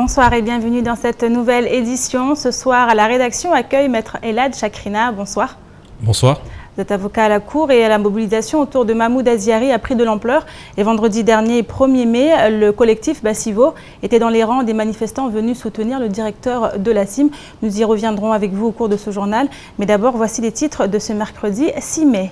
Bonsoir et bienvenue dans cette nouvelle édition. Ce soir, à la rédaction accueille Maître Elad Chakrina. Bonsoir. Bonsoir. Vous êtes avocat à la Cour et à la mobilisation autour de Mahmoud Aziari a pris de l'ampleur. Et vendredi dernier, 1er mai, le collectif Bassivo était dans les rangs des manifestants venus soutenir le directeur de la CIM. Nous y reviendrons avec vous au cours de ce journal. Mais d'abord, voici les titres de ce mercredi 6 mai.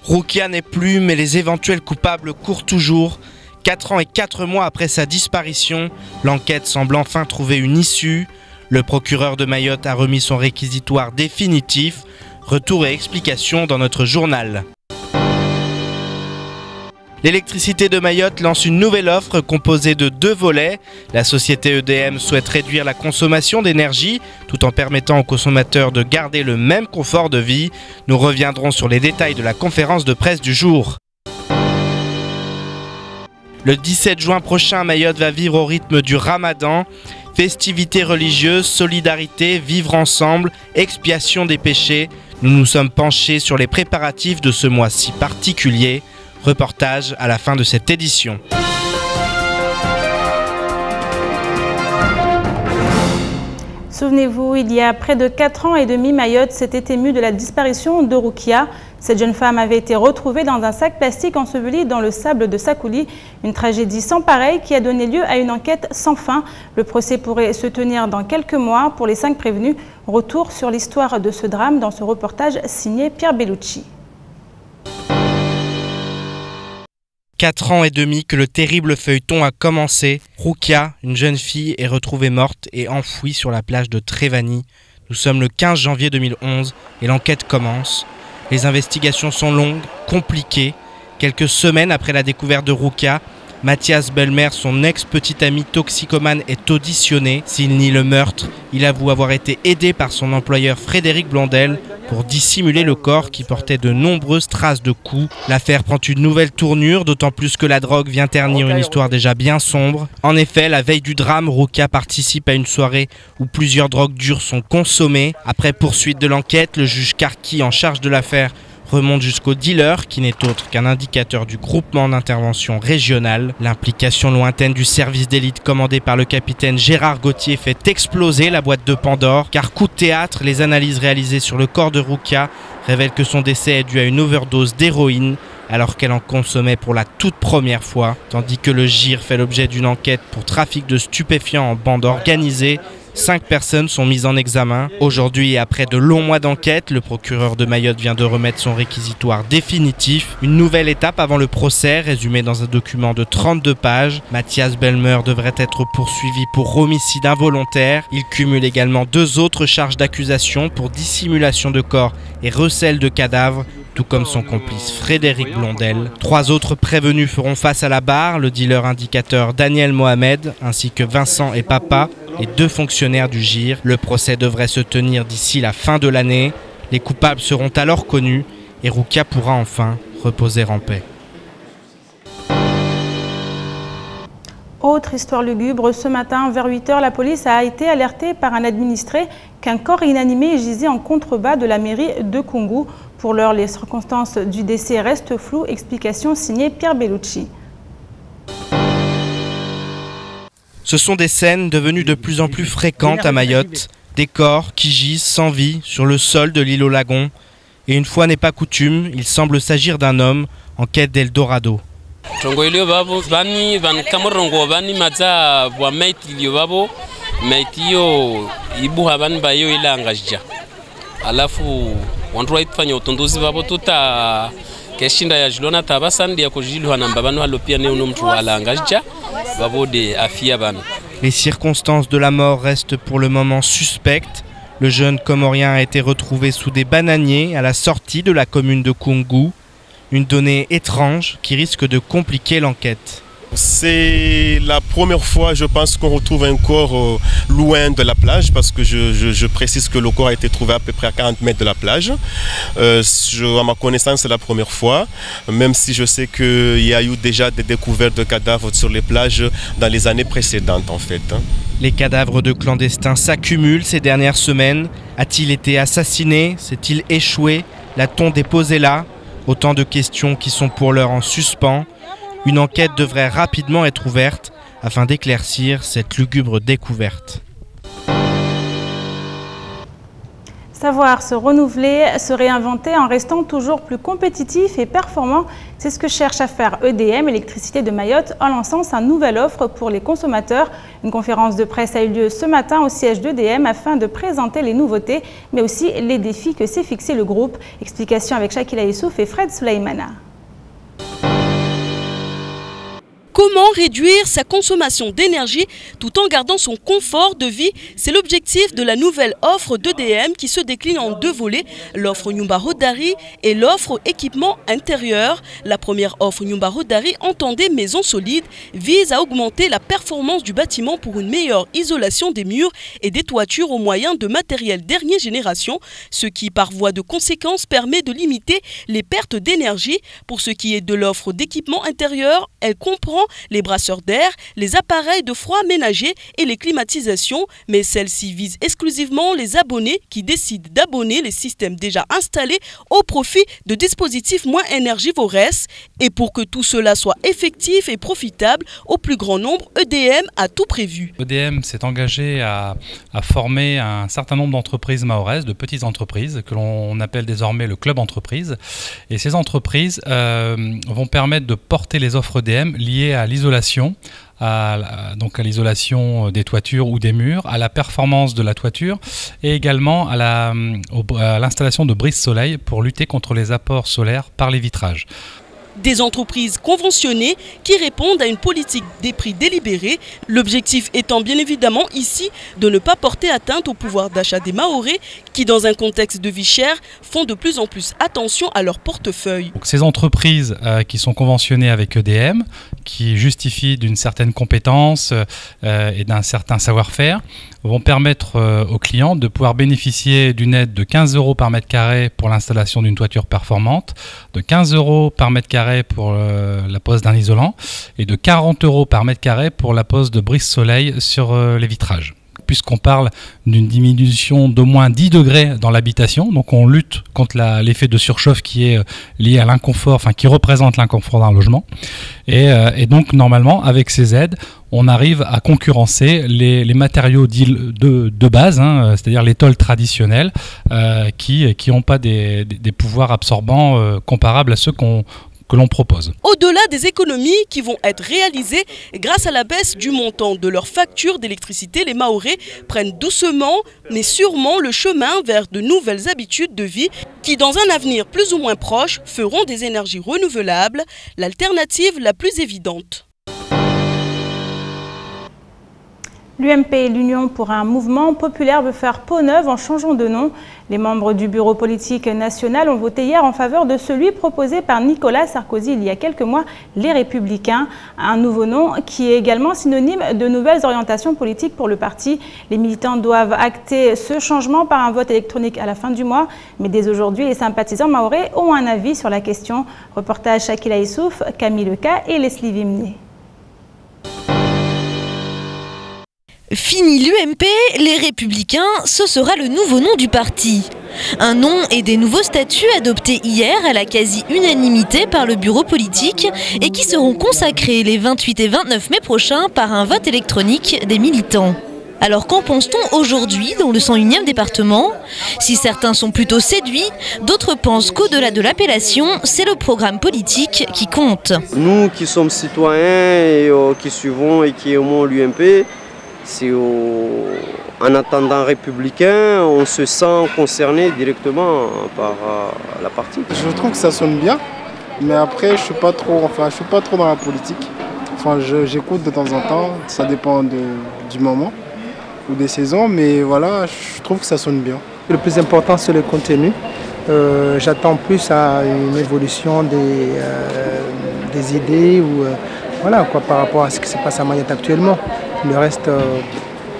Roukia n'est plus, mais les éventuels coupables courent toujours. 4 ans et 4 mois après sa disparition, l'enquête semble enfin trouver une issue. Le procureur de Mayotte a remis son réquisitoire définitif. Retour et explications dans notre journal. L'électricité de Mayotte lance une nouvelle offre composée de 2 volets. La société EDM souhaite réduire la consommation d'énergie tout en permettant aux consommateurs de garder le même confort de vie. Nous reviendrons sur les détails de la conférence de presse du jour. Le 17 juin prochain, Mayotte va vivre au rythme du Ramadan. Festivités religieuses, solidarité, vivre ensemble, expiation des péchés. Nous nous sommes penchés sur les préparatifs de ce mois si particulier. Reportage à la fin de cette édition. Souvenez-vous, il y a près de 4 ans et demi, Mayotte s'était émue de la disparition de Roukia. Cette jeune femme avait été retrouvée dans un sac plastique enseveli dans le sable de Sakouli. Une tragédie sans pareille qui a donné lieu à une enquête sans fin. Le procès pourrait se tenir dans quelques mois pour les 5 prévenus. Retour sur l'histoire de ce drame dans ce reportage signé Pierre Bellucci. 4 ans et demi que le terrible feuilleton a commencé. Roukia, une jeune fille, est retrouvée morte et enfouie sur la plage de Trévani. Nous sommes le 15 janvier 2011 et l'enquête commence. Les investigations sont longues, compliquées. Quelques semaines après la découverte de Roukia, Mathias Belmer, son ex-petit ami toxicomane, est auditionné. S'il nie le meurtre, il avoue avoir été aidé par son employeur Frédéric Blondel pour dissimuler le corps qui portait de nombreuses traces de coups. L'affaire prend une nouvelle tournure, d'autant plus que la drogue vient ternir une histoire déjà bien sombre. En effet, la veille du drame, Roukia participe à une soirée où plusieurs drogues dures sont consommées. Après poursuite de l'enquête, le juge Karki en charge de l'affaire remonte jusqu'au dealer, qui n'est autre qu'un indicateur du groupement d'intervention régional. L'implication lointaine du service d'élite commandé par le capitaine Gérard Gauthier fait exploser la boîte de Pandore, car coup de théâtre, les analyses réalisées sur le corps de Roukia révèlent que son décès est dû à une overdose d'héroïne, alors qu'elle en consommait pour la toute première fois, tandis que le GIR fait l'objet d'une enquête pour trafic de stupéfiants en bande organisée. 5 personnes sont mises en examen. Aujourd'hui, et après de longs mois d'enquête, le procureur de Mayotte vient de remettre son réquisitoire définitif. Une nouvelle étape avant le procès, résumée dans un document de 32 pages. Mathias Belmer devrait être poursuivi pour homicide involontaire. Il cumule également 2 autres charges d'accusation pour dissimulation de corps et recel de cadavres, tout comme son complice Frédéric Blondel. 3 autres prévenus feront face à la barre, le dealer indicateur Daniel Mohamed, ainsi que Vincent et Papa, et 2 fonctionnaires du GIR. Le procès devrait se tenir d'ici la fin de l'année. Les coupables seront alors connus et Roukia pourra enfin reposer en paix. Autre histoire lugubre, ce matin vers 8 h, la police a été alertée par un administré qu'un corps inanimé gisait en contrebas de la mairie de Koungou. Pour l'heure, les circonstances du décès restent floues. Explication signée Pierre Bellucci. Ce sont des scènes devenues de plus en plus fréquentes à Mayotte. Des corps qui gisent sans vie sur le sol de l'île aux Lagons. Et une fois n'est pas coutume, il semble s'agir d'un homme en quête d'Eldorado. Les circonstances de la mort restent pour le moment suspectes. Le jeune Comorien a été retrouvé sous des bananiers à la sortie de la commune de Koungou. Une donnée étrange qui risque de compliquer l'enquête. C'est la première fois, je pense, qu'on retrouve un corps loin de la plage, parce que je précise que le corps a été trouvé à peu près à 40 mètres de la plage. À ma connaissance, c'est la première fois, même si je sais qu'il y a eu déjà des découvertes de cadavres sur les plages dans les années précédentes, en fait. Les cadavres de clandestins s'accumulent ces dernières semaines. A-t-il été assassiné? S'est-il échoué? L'a-t-on déposé là? Autant de questions qui sont pour l'heure en suspens. Une enquête devrait rapidement être ouverte afin d'éclaircir cette lugubre découverte. Savoir se renouveler, se réinventer en restant toujours plus compétitif et performant, c'est ce que cherche à faire EDM, Électricité de Mayotte, en lançant sa nouvelle offre pour les consommateurs. Une conférence de presse a eu lieu ce matin au siège d'EDM afin de présenter les nouveautés, mais aussi les défis que s'est fixé le groupe. Explication avec Shakila Issouf et Fred Souleymana. Comment réduire sa consommation d'énergie tout en gardant son confort de vie? C'est l'objectif de la nouvelle offre d'EDM qui se décline en deux volets, l'offre Nyumba Hodari et l'offre équipement intérieur. La première offre Nyumba Hodari, entendez maison solide, vise à augmenter la performance du bâtiment pour une meilleure isolation des murs et des toitures au moyen de matériel dernière génération, ce qui par voie de conséquence permet de limiter les pertes d'énergie. Pour ce qui est de l'offre d'équipement intérieur, elle comprend les brasseurs d'air, les appareils de froid ménager et les climatisations, mais celle-ci vise exclusivement les abonnés qui décident d'abonner les systèmes déjà installés au profit de dispositifs moins énergivores. Et pour que tout cela soit effectif et profitable au plus grand nombre, EDM a tout prévu. EDM s'est engagé à former un certain nombre d'entreprises mahoraises, de petites entreprises, que l'on appelle désormais le club entreprise. Et ces entreprises vont permettre de porter les offres EDM liées à l'isolation, donc à l'isolation des toitures ou des murs, à la performance de la toiture et également à l'installation de brise-soleil pour lutter contre les apports solaires par les vitrages. Des entreprises conventionnées qui répondent à une politique des prix délibérés. L'objectif étant bien évidemment ici de ne pas porter atteinte au pouvoir d'achat des Mahorais qui, dans un contexte de vie chère, font de plus en plus attention à leur portefeuille. Donc, ces entreprises qui sont conventionnées avec EDM, qui justifient d'une certaine compétence et d'un certain savoir-faire, vont permettre aux clients de pouvoir bénéficier d'une aide de 15 € par mètre carré pour l'installation d'une toiture performante, de 15 € par mètre carré pour la pose d'un isolant et de 40 € par mètre carré pour la pose de brise-soleil sur les vitrages. Puisqu'on parle d'une diminution d'au moins 10 degrés dans l'habitation, donc on lutte contre l'effet de surchauffe qui est lié à l'inconfort, enfin qui représente l'inconfort d'un logement. Et donc normalement, avec ces aides, on arrive à concurrencer les matériaux de base, c'est-à-dire les tôles traditionnelles, qui n'ont pas des pouvoirs absorbants comparables à ceux que l'on propose. Au-delà des économies qui vont être réalisées grâce à la baisse du montant de leur facture d'électricité, les Mahorais prennent doucement mais sûrement le chemin vers de nouvelles habitudes de vie qui, dans un avenir plus ou moins proche, feront des énergies renouvelables l'alternative la plus évidente. L'UMP, l'Union pour un mouvement populaire, veut faire peau neuve en changeant de nom. Les membres du bureau politique national ont voté hier en faveur de celui proposé par Nicolas Sarkozy il y a quelques mois, les Républicains. Un nouveau nom qui est également synonyme de nouvelles orientations politiques pour le parti. Les militants doivent acter ce changement par un vote électronique à la fin du mois. Mais dès aujourd'hui, les sympathisants mahorais ont un avis sur la question. Reportage Shakila Issouf, Camille Leca et Leslie Vimné. Fini l'UMP, les Républicains, ce sera le nouveau nom du parti. Un nom et des nouveaux statuts adoptés hier à la quasi-unanimité par le bureau politique et qui seront consacrés les 28 et 29 mai prochains par un vote électronique des militants. Alors qu'en pense-t-on aujourd'hui dans le 101e département? Si certains sont plutôt séduits, d'autres pensent qu'au-delà de l'appellation, c'est le programme politique qui compte. Nous qui sommes citoyens et qui suivons et qui aimons l'UMP, en attendant républicain, on se sent concerné directement par la partie. Je trouve que ça sonne bien, mais après je suis pas trop dans la politique. J'écoute de temps en temps, ça dépend du moment ou des saisons, mais voilà, je trouve que ça sonne bien. Le plus important c'est le contenu. J'attends plus à une évolution des idées ou voilà quoi, par rapport à ce qui se passe à Mayotte actuellement. Le reste,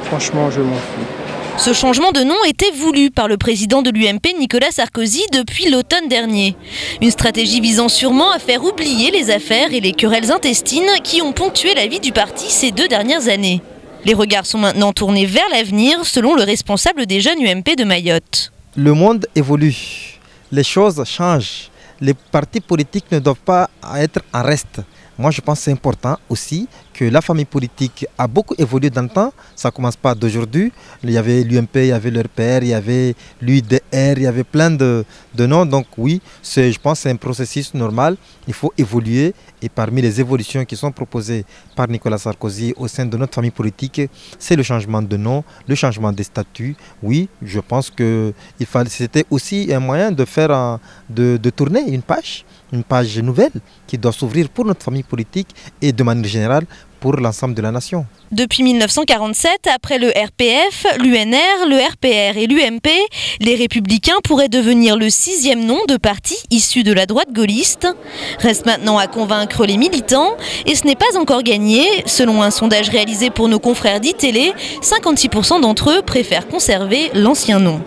franchement, je m'en fous. Ce changement de nom était voulu par le président de l'UMP, Nicolas Sarkozy, depuis l'automne dernier. Une stratégie visant sûrement à faire oublier les affaires et les querelles intestines qui ont ponctué la vie du parti ces 2 dernières années. Les regards sont maintenant tournés vers l'avenir, selon le responsable des jeunes UMP de Mayotte. Le monde évolue, les choses changent. les partis politiques ne doivent pas être en reste. Moi, je pense que c'est important aussi que la famille politique a beaucoup évolué dans le temps. Ça ne commence pas d'aujourd'hui. Il y avait l'UMP, il y avait le RPR, il y avait l'UDR, il y avait plein de noms. Donc oui, je pense que c'est un processus normal. Il faut évoluer. Et parmi les évolutions qui sont proposées par Nicolas Sarkozy au sein de notre famille politique, c'est le changement de nom, le changement des statuts. Oui, je pense que c'était aussi un moyen de faire, de tourner une page nouvelle qui doit s'ouvrir pour notre famille politique et de manière générale pour l'ensemble de la nation. Depuis 1947, après le RPF, l'UNR, le RPR et l'UMP, les Républicains pourraient devenir le 6e nom de parti issu de la droite gaulliste. Reste maintenant à convaincre les militants et ce n'est pas encore gagné. Selon un sondage réalisé pour nos confrères d'ITélé, 56% d'entre eux préfèrent conserver l'ancien nom.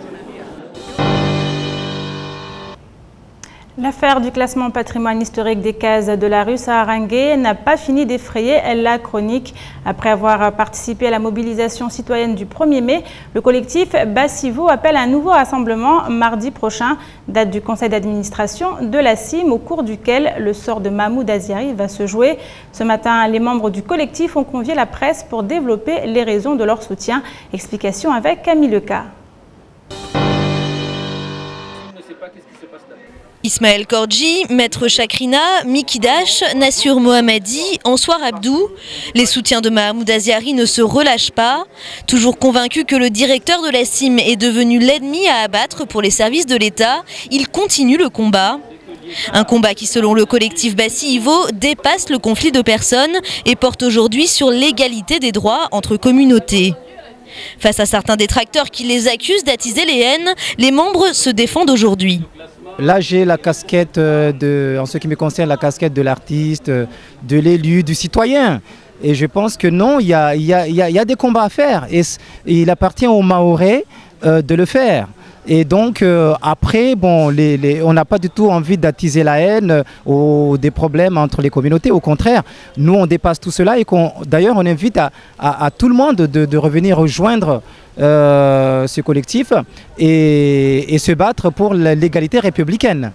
L'affaire du classement patrimoine historique des cases de la rue Saharangué n'a pas fini d'effrayer la chronique. Après avoir participé à la mobilisation citoyenne du 1er mai, le collectif Bassivo appelle un nouveau rassemblement mardi prochain, date du conseil d'administration de la CIM, au cours duquel le sort de Mahmoud Aziari va se jouer. Ce matin, les membres du collectif ont convié la presse pour développer les raisons de leur soutien. Explication avec Camille Leca. Ismaël Kordji, Maître Chakrina, Miki Dash, Nassur Mohammadi, Answar Abdou. Les soutiens de Mahmoud Aziari ne se relâchent pas. Toujours convaincus que le directeur de la CIM est devenu l'ennemi à abattre pour les services de l'État, ils continuent le combat. Un combat qui, selon le collectif Bassivo, dépasse le conflit de personnes et porte aujourd'hui sur l'égalité des droits entre communautés. Face à certains détracteurs qui les accusent d'attiser les haines, les membres se défendent aujourd'hui. Là, j'ai la casquette, en ce qui me concerne, la casquette de l'artiste, de l'élu, du citoyen. Et je pense que non, il y a des combats à faire. Et il appartient aux Mahorais de le faire. Et donc, après, bon, on n'a pas du tout envie d'attiser la haine ou des problèmes entre les communautés. Au contraire, nous, on dépasse tout cela. Et d'ailleurs, on invite à tout le monde de revenir rejoindre ce collectif et se battre pour l'égalité républicaine.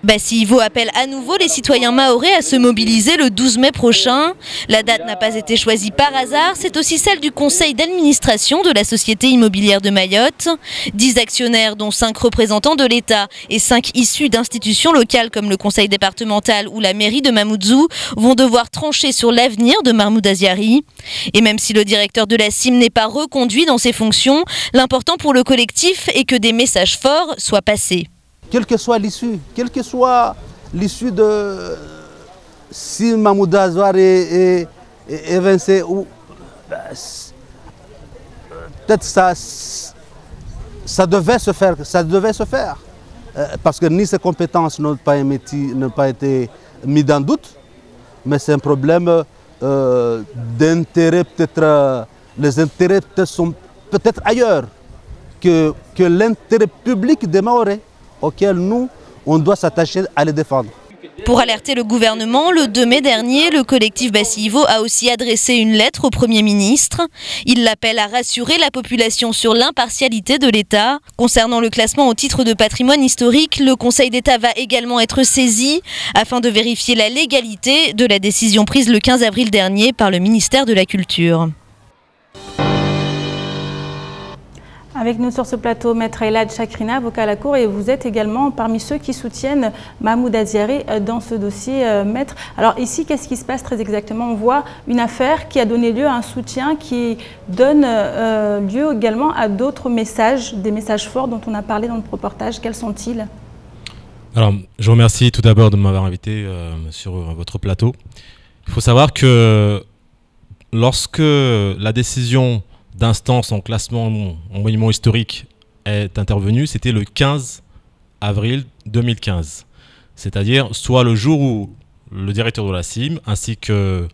Bassivo appelle à nouveau les citoyens mahorais à se mobiliser le 12 mai prochain. La date n'a pas été choisie par hasard, c'est aussi celle du conseil d'administration de la Société immobilière de Mayotte. 10 actionnaires, dont 5 représentants de l'État et 5 issus d'institutions locales comme le conseil départemental ou la mairie de Mamoudzou, vont devoir trancher sur l'avenir de Mahmoud Aziari. Et même si le directeur de la CIM n'est pas reconduit dans ses fonctions, l'important pour le collectif est que des messages forts soient passés. Quelle que soit l'issue de si Mahmoud Aziari est évincé ou peut-être ça devait se faire, parce que ni ses compétences n'ont pas été mises en doute, mais c'est un problème d'intérêt, peut-être les intérêts sont peut-être ailleurs que l'intérêt public des Mahorais, auquel nous, on doit s'attacher à les défendre. Pour alerter le gouvernement, le 2 mai dernier, le collectif Bassivo a aussi adressé une lettre au Premier ministre. Il l'appelle à rassurer la population sur l'impartialité de l'État. Concernant le classement au titre de patrimoine historique, le Conseil d'État va également être saisi afin de vérifier la légalité de la décision prise le 15 avril dernier par le ministère de la Culture. Avec nous sur ce plateau, Maître Elad Chakrina, avocat à la Cour, et vous êtes également parmi ceux qui soutiennent Mahmoud Aziari dans ce dossier, Maître. Alors ici, qu'est-ce qui se passe très exactement? On voit une affaire qui a donné lieu à un soutien qui donne lieu également à d'autres messages, des messages forts dont on a parlé dans le reportage. Quels sont-ils? Alors, je vous remercie tout d'abord de m'avoir invité sur votre plateau. Il faut savoir que lorsque la décision d'instance en classement en monument historique est intervenue, c'était le 15 avril 2015. C'est-à-dire soit le jour où le directeur de la CIM ainsi que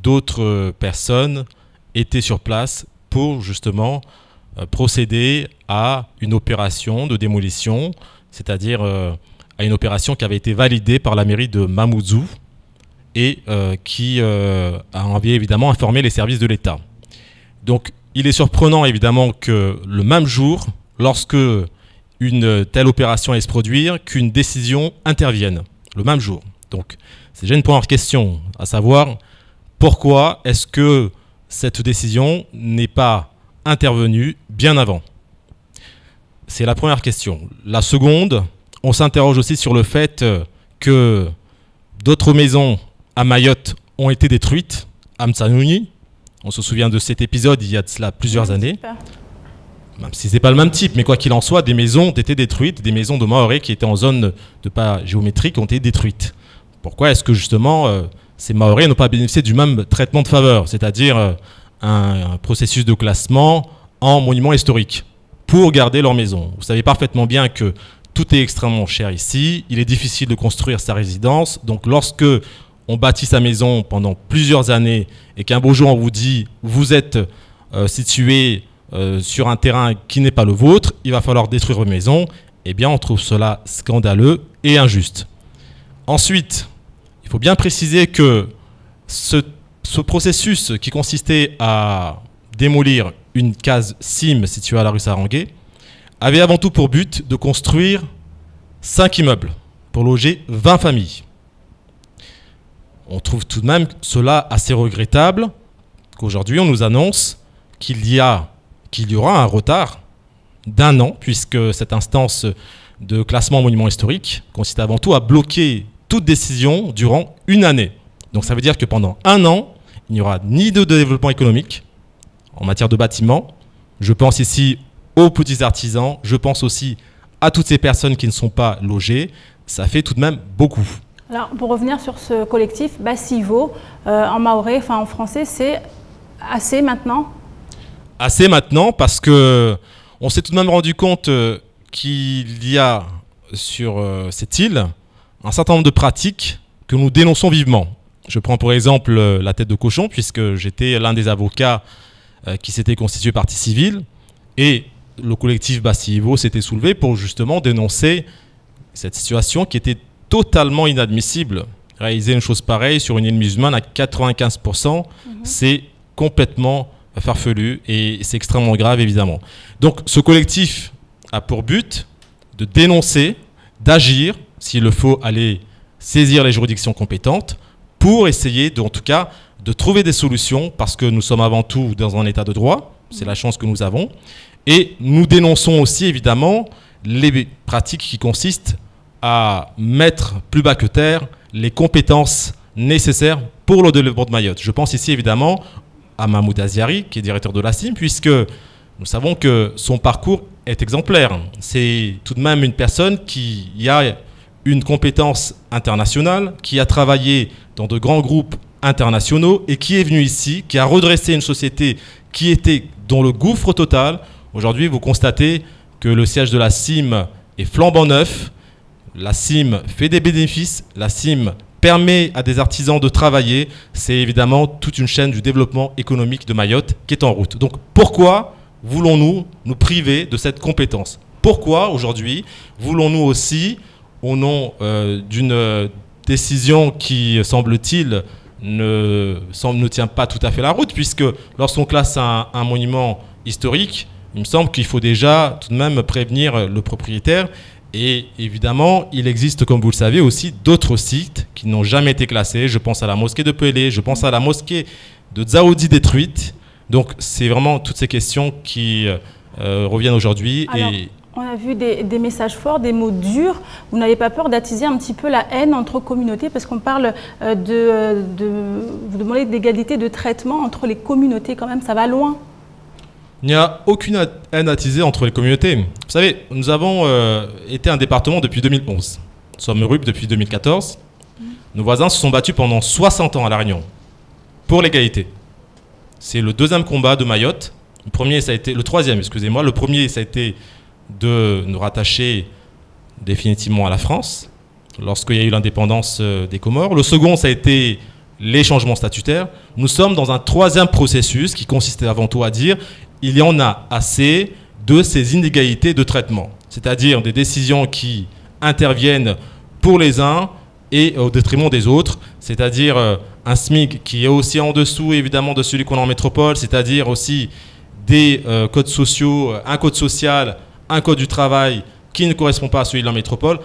d'autres personnes étaient sur place pour justement procéder à une opération de démolition, c'est-à-dire à une opération qui avait été validée par la mairie de Mamoudzou et qui a évidemment informé les services de l'État. Donc, il est surprenant évidemment que le même jour, lorsque une telle opération allait se produire qu'une décision intervienne le même jour. Donc, c'est déjà une première question, à savoir pourquoi est-ce que cette décision n'est pas intervenue bien avant? C'est la première question. La seconde, on s'interroge aussi sur le fait que d'autres maisons à Mayotte ont été détruites, à Mtsanouni. On se souvient de cet épisode il y a de cela plusieurs années. Même si ce n'est pas le même type, mais quoi qu'il en soit, des maisons ont été détruites, des maisons de Maoré qui étaient en zone de pas géométrique ont été détruites. Pourquoi est-ce que justement ces Maoré n'ont pas bénéficié du même traitement de faveur, c'est-à-dire un processus de classement en monument historique pour garder leur maison? Vous savez parfaitement bien que tout est extrêmement cher ici, il est difficile de construire sa résidence, donc lorsque on bâtit sa maison pendant plusieurs années et qu'un beau jour on vous dit vous êtes situé sur un terrain qui n'est pas le vôtre, il va falloir détruire votre maison, eh bien on trouve cela scandaleux et injuste. Ensuite, il faut bien préciser que ce processus qui consistait à démolir une case CIM située à la rue Sarangué avait avant tout pour but de construire 5 immeubles pour loger 20 familles. On trouve tout de même cela assez regrettable qu'aujourd'hui on nous annonce qu'il y aura un retard d'1 an, puisque cette instance de classement monument historique consiste avant tout à bloquer toute décision durant 1 année. Donc ça veut dire que pendant 1 an, il n'y aura ni de développement économique en matière de bâtiments. Je pense ici aux petits artisans, je pense aussi à toutes ces personnes qui ne sont pas logées. Ça fait tout de même beaucoup. Alors, pour revenir sur ce collectif, Bassivo, en maoré, enfin en français, c'est assez maintenant? Assez maintenant, parce que on s'est tout de même rendu compte qu'il y a sur cette île un certain nombre de pratiques que nous dénonçons vivement. Je prends pour exemple la tête de cochon, puisque j'étais l'un des avocats qui s'était constitué partie civile, et le collectif Bassivo s'était soulevé pour justement dénoncer cette situation qui était totalement inadmissible. Réaliser une chose pareille sur une île musulmane à 95%, c'est complètement farfelu et c'est extrêmement grave évidemment. Donc ce collectif a pour but de dénoncer, d'agir, s'il le faut aller saisir les juridictions compétentes pour essayer en tout cas de trouver des solutions, parce que nous sommes avant tout dans un état de droit, c'est la chance que nous avons, et nous dénonçons aussi évidemment les pratiques qui consistent à mettre plus bas que terre les compétences nécessaires pour le développement de Mayotte. Je pense ici évidemment à Mahmoud Aziari, qui est directeur de la CIM, puisque nous savons que son parcours est exemplaire. C'est tout de même une personne qui a une compétence internationale, qui a travaillé dans de grands groupes internationaux et qui est venu ici, qui a redressé une société qui était dans le gouffre total. Aujourd'hui, vous constatez que le siège de la CIM est flambant neuf. La CIM fait des bénéfices, la CIM permet à des artisans de travailler. C'est évidemment toute une chaîne du développement économique de Mayotte qui est en route. Donc pourquoi voulons-nous nous priver de cette compétence? Pourquoi aujourd'hui voulons-nous aussi, au nom d'une décision qui, semble-t-il, ne tient pas tout à fait la route, puisque lorsqu'on classe un monument historique, il me semble qu'il faut déjà tout de même prévenir le propriétaire. Et évidemment, il existe, comme vous le savez, aussi d'autres sites qui n'ont jamais été classés. Je pense à la mosquée de Pelé, je pense à la mosquée de Dzaoudi détruite. Donc, c'est vraiment toutes ces questions qui reviennent aujourd'hui. On a vu des messages forts, des mots durs. Vous n'avez pas peur d'attiser un petit peu la haine entre communautés, parce qu'on parle vous demandez d'égalité de traitement entre les communautés quand même, ça va loin. Il n'y a aucune haine attisée entre les communautés. Vous savez, nous avons été un département depuis 2011. Nous sommes RUP depuis 2014. Nos voisins se sont battus pendant 60 ans à La Réunion pour l'égalité. C'est le deuxième combat de Mayotte. Le troisième, excusez-moi. Le premier, ça a été de nous rattacher définitivement à la France, lorsqu'il y a eu l'indépendance des Comores. Le second, ça a été les changements statutaires. Nous sommes dans un troisième processus qui consistait avant tout à dire il y en a assez de ces inégalités de traitement, c'est-à-dire des décisions qui interviennent pour les uns et au détriment des autres, c'est-à-dire un SMIC qui est aussi en dessous évidemment de celui qu'on a en métropole, c'est-à-dire aussi des codes sociaux, un code social, un code du travail qui ne correspond pas à celui de la métropole.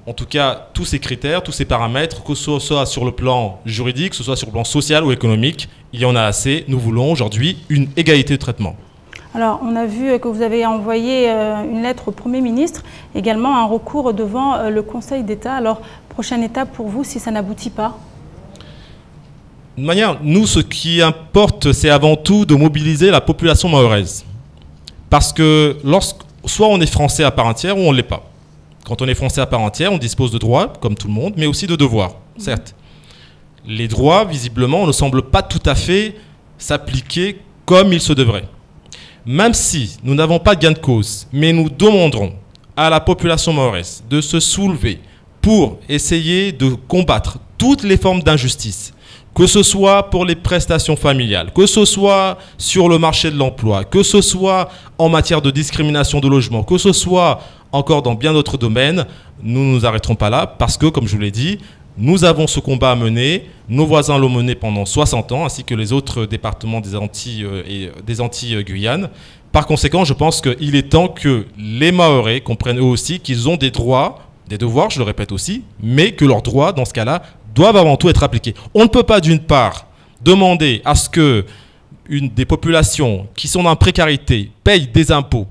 En tout cas, tous ces critères, tous ces paramètres, que ce soit sur le plan juridique, que ce soit sur le plan social ou économique, il y en a assez. Nous voulons aujourd'hui une égalité de traitement. Alors, on a vu que vous avez envoyé une lettre au Premier ministre, également un recours devant le Conseil d'État. Alors, prochaine étape pour vous, si ça n'aboutit pas? De manière, nous, ce qui importe, c'est avant tout de mobiliser la population mahoraise. Parce que soit on est français à part entière ou on ne l'est pas. Quand on est français à part entière, on dispose de droits, comme tout le monde, mais aussi de devoirs, certes. Les droits, visiblement, ne semblent pas tout à fait s'appliquer comme il se devrait. Même si nous n'avons pas gain de cause, mais nous demanderons à la population mahoraise de se soulever pour essayer de combattre toutes les formes d'injustice, que ce soit pour les prestations familiales, que ce soit sur le marché de l'emploi, que ce soit en matière de discrimination de logement, que ce soit encore dans bien d'autres domaines, nous ne nous arrêterons pas là parce que, comme je vous l'ai dit, nous avons ce combat à mener, nos voisins l'ont mené pendant 60 ans, ainsi que les autres départements des Antilles et des Antilles-Guyane. Par conséquent, je pense qu'il est temps que les Mahorais comprennent eux aussi qu'ils ont des droits, des devoirs, je le répète aussi, mais que leurs droits, dans ce cas-là, doivent avant tout être appliqués. On ne peut pas, d'une part, demander à ce que des populations qui sont en précarité payent des impôts,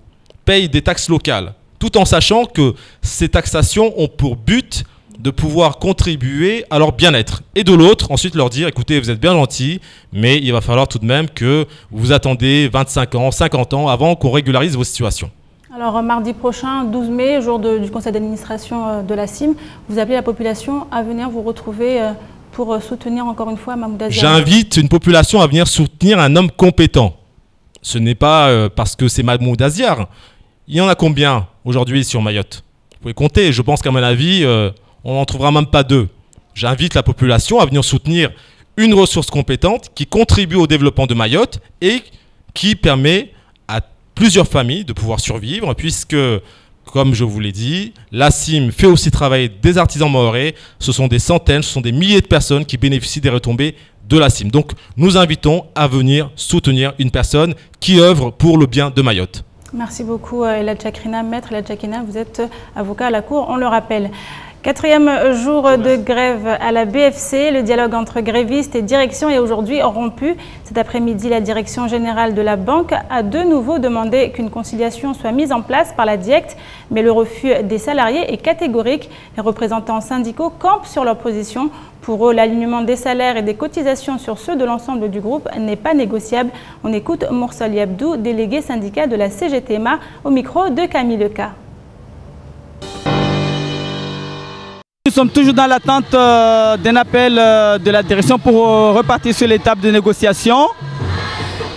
payent des taxes locales, tout en sachant que ces taxations ont pour but de pouvoir contribuer à leur bien-être. Et de l'autre, ensuite leur dire, écoutez, vous êtes bien gentils, mais il va falloir tout de même que vous attendez 25 ans, 50 ans avant qu'on régularise vos situations. Alors, mardi prochain, 12 mai, jour du conseil d'administration de la CIM, vous appelez la population à venir vous retrouver pour soutenir encore une fois Mahmoud Aziar. J'invite une population à venir soutenir un homme compétent. Ce n'est pas parce que c'est Mahmoud Aziar. Il y en a combien aujourd'hui sur Mayotte? Vous pouvez compter. Je pense qu'à mon avis, on n'en trouvera même pas deux. J'invite la population à venir soutenir une ressource compétente qui contribue au développement de Mayotte et qui permet à plusieurs familles de pouvoir survivre, puisque, comme je vous l'ai dit, la CIM fait aussi travailler des artisans mahorais. Ce sont des centaines, ce sont des milliers de personnes qui bénéficient des retombées de la CIM. Donc, nous invitons à venir soutenir une personne qui œuvre pour le bien de Mayotte. Merci beaucoup, Elad Chakrina. Maître Elad Chakrina, vous êtes avocat à la Cour, on le rappelle. 4e jour de grève à la BFC. Le dialogue entre grévistes et direction est aujourd'hui rompu. Cet après-midi, la direction générale de la banque a de nouveau demandé qu'une conciliation soit mise en place par la DIECT, mais le refus des salariés est catégorique. Les représentants syndicaux campent sur leur position. Pour eux, l'alignement des salaires et des cotisations sur ceux de l'ensemble du groupe n'est pas négociable. On écoute Moursali Abdou, délégué syndical de la CGTMA, au micro de Camille Leca. Nous sommes toujours dans l'attente d'un appel de la direction pour repartir sur l'étape de négociation.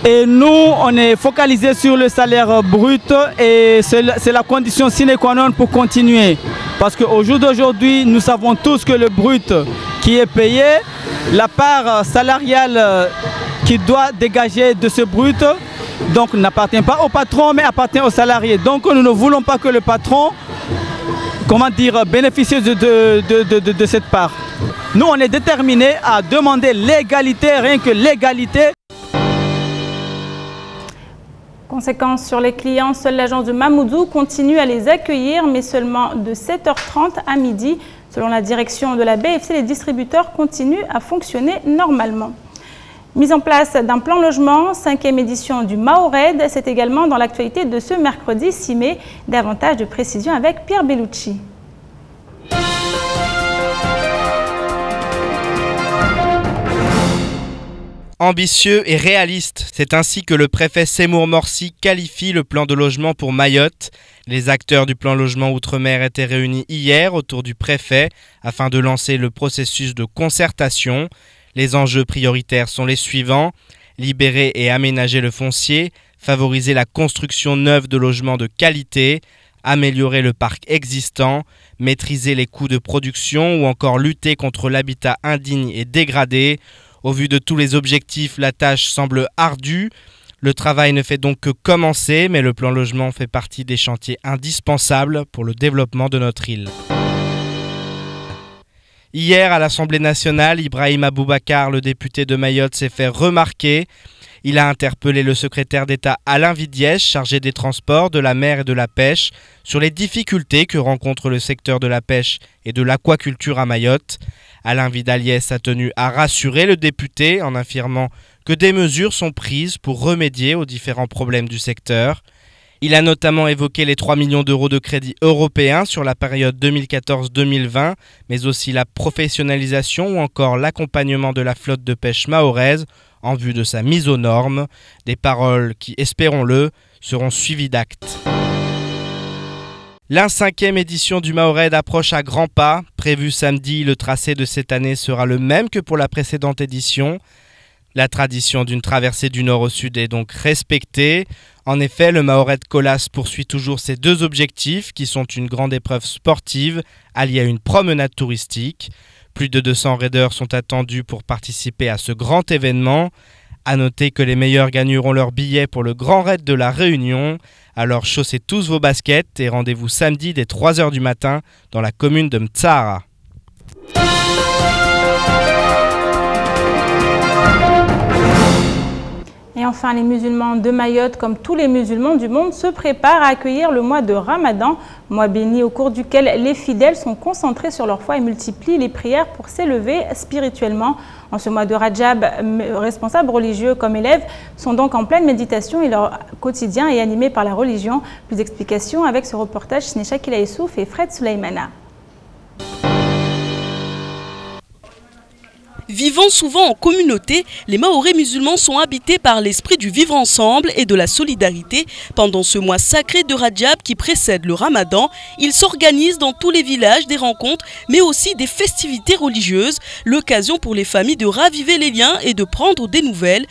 Et nous, on est focalisé sur le salaire brut et c'est la condition sine qua non pour continuer. Parce qu'au jour d'aujourd'hui, nous savons tous que le brut qui est payé, la part salariale qui doit dégager de ce brut, donc n'appartient pas au patron mais appartient aux salariés. Donc nous ne voulons pas que le patron bénéficier de cette part. Nous, on est déterminés à demander l'égalité, rien que l'égalité. Conséquence sur les clients, seule l'agence de Mamoudzou continue à les accueillir, mais seulement de 7h30 à midi. Selon la direction de la BFC, les distributeurs continuent à fonctionner normalement. Mise en place d'un plan logement, 5e édition du Mahored, c'est également dans l'actualité de ce mercredi 6 mai. Davantage de précisions avec Pierre Bellucci. Ambitieux et réaliste, c'est ainsi que le préfet Seymour Morsi qualifie le plan de logement pour Mayotte. Les acteurs du plan logement Outre-mer étaient réunis hier autour du préfet afin de lancer le processus de concertation. Les enjeux prioritaires sont les suivants: libérer et aménager le foncier, favoriser la construction neuve de logements de qualité, améliorer le parc existant, maîtriser les coûts de production ou encore lutter contre l'habitat indigne et dégradé. Au vu de tous les objectifs, la tâche semble ardue. Le travail ne fait donc que commencer, mais le plan logement fait partie des chantiers indispensables pour le développement de notre île. Hier, à l'Assemblée nationale, Ibrahim Aboubacar, le député de Mayotte, s'est fait remarquer. Il a interpellé le secrétaire d'État Alain Vidièche, chargé des transports, de la mer et de la pêche, sur les difficultés que rencontre le secteur de la pêche et de l'aquaculture à Mayotte. Alain Vidaliès a tenu à rassurer le député en affirmant que des mesures sont prises pour remédier aux différents problèmes du secteur. Il a notamment évoqué les 3 millions d'euros de crédits européens sur la période 2014-2020, mais aussi la professionnalisation ou encore l'accompagnement de la flotte de pêche mahoraise en vue de sa mise aux normes. Des paroles qui, espérons-le, seront suivies d'actes. La 5e édition du Mahored approche à grands pas. Prévu samedi, le tracé de cette année sera le même que pour la précédente édition. La tradition d'une traversée du nord au sud est donc respectée. En effet, le Mahored Colas poursuit toujours ses 2 objectifs qui sont une grande épreuve sportive alliée à une promenade touristique. Plus de 200 raiders sont attendus pour participer à ce grand événement. A noter que les meilleurs gagneront leur billet pour le Grand Raid de la Réunion. Alors chaussez tous vos baskets et rendez-vous samedi dès 3 h du matin dans la commune de Mtsara. Et enfin, les musulmans de Mayotte, comme tous les musulmans du monde, se préparent à accueillir le mois de Ramadan, mois béni au cours duquel les fidèles sont concentrés sur leur foi et multiplient les prières pour s'élever spirituellement. En ce mois de Rajab, responsables religieux comme élèves sont donc en pleine méditation et leur quotidien est animé par la religion. Plus d'explications avec ce reportage signé Shakila Issouf et Fred Souleymana. Vivant souvent en communauté, les Mahorais musulmans sont habités par l'esprit du vivre ensemble et de la solidarité. Pendant ce mois sacré de Rajab qui précède le Ramadan, ils s'organisent dans tous les villages des rencontres, mais aussi des festivités religieuses, l'occasion pour les familles de raviver les liens et de prendre des nouvelles.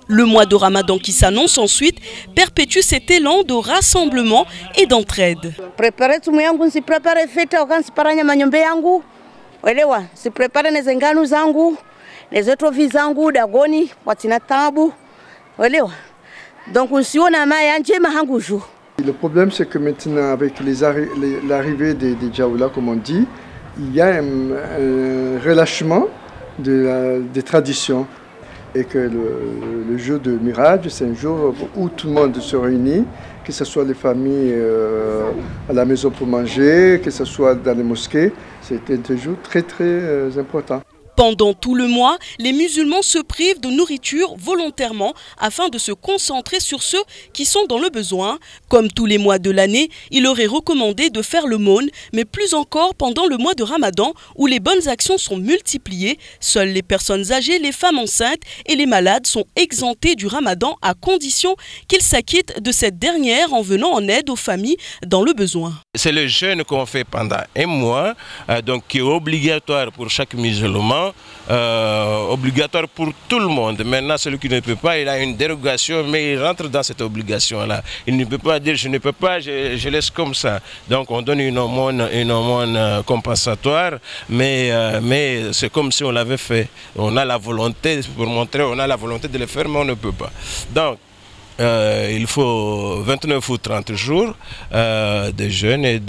Le mois de Ramadan qui s'annonce ensuite perpétue cet élan de rassemblement et d'entraide. Les autres vizangu dagoni watina tabu elewa donc usiona maya njema hanguju. Le problème c'est que maintenant avec l'arrivée des Djaoula comme on dit, il y a un relâchement des traditions et que le jour de Miraj c'est un jour où tout le monde se réunit, que ce soit les familles à la maison pour manger, que ce soit dans les mosquées, c'est un jour très très important. Pendant tout le mois, les musulmans se privent de nourriture volontairement afin de se concentrer sur ceux qui sont dans le besoin. Comme tous les mois de l'année, il aurait recommandé de faire l'aumône, mais plus encore pendant le mois de Ramadan où les bonnes actions sont multipliées. Seules les personnes âgées, les femmes enceintes et les malades sont exemptées du Ramadan à condition qu'ils s'acquittent de cette dernière en venant en aide aux familles dans le besoin. C'est le jeûne qu'on fait pendant un mois, donc qui est obligatoire pour chaque musulman. Obligatoire pour tout le monde. Maintenant, celui qui ne peut pas, il a une dérogation, mais il rentre dans cette obligation-là. Il ne peut pas dire je ne peux pas, je laisse comme ça. Donc on donne une aumône compensatoire, mais c'est comme si on l'avait fait. On a la volonté, pour montrer, on a la volonté de le faire, mais on ne peut pas. Donc, il faut 29 ou 30 jours de jeûne et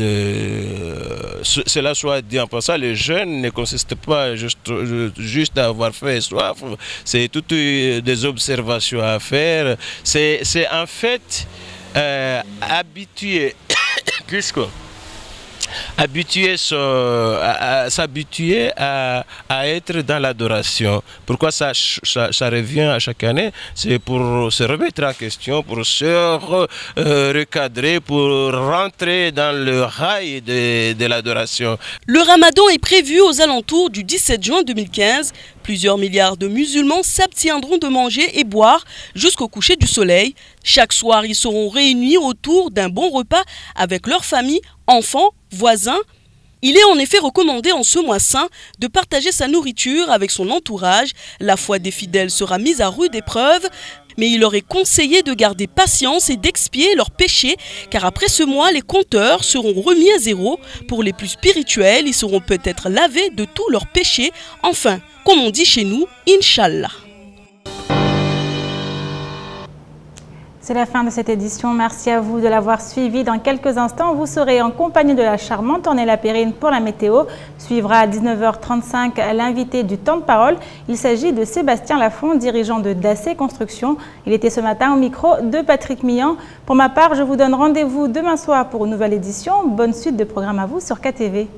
cela soit dit en passant, le jeûne ne consiste pas juste à avoir fait soif, c'est toutes des observations à faire, c'est en fait s'habituer à être dans l'adoration. Pourquoi ça revient à chaque année? C'est pour se remettre en question, pour se recadrer, pour rentrer dans le rail de l'adoration. Le Ramadan est prévu aux alentours du 17 juin 2015. Plusieurs milliards de musulmans s'abstiendront de manger et boire jusqu'au coucher du soleil. Chaque soir, ils seront réunis autour d'un bon repas avec leur famille, enfants, voisins. Il est en effet recommandé en ce mois saint de partager sa nourriture avec son entourage. La foi des fidèles sera mise à rude épreuve, mais il leur est conseillé de garder patience et d'expier leurs péchés, car après ce mois, les compteurs seront remis à zéro. Pour les plus spirituels, ils seront peut-être lavés de tous leurs péchés. Enfin, comme on dit chez nous, Inch'Allah. C'est la fin de cette édition. Merci à vous de l'avoir suivi. Dans quelques instants, vous serez en compagnie de la charmante Ornella Périne pour la météo. Suivra à 19h35 l'invité du temps de parole. Il s'agit de Sébastien Lafont, dirigeant de Dacé Construction. Il était ce matin au micro de Patrick Millan. Pour ma part, je vous donne rendez-vous demain soir pour une nouvelle édition. Bonne suite de programme à vous sur KTV.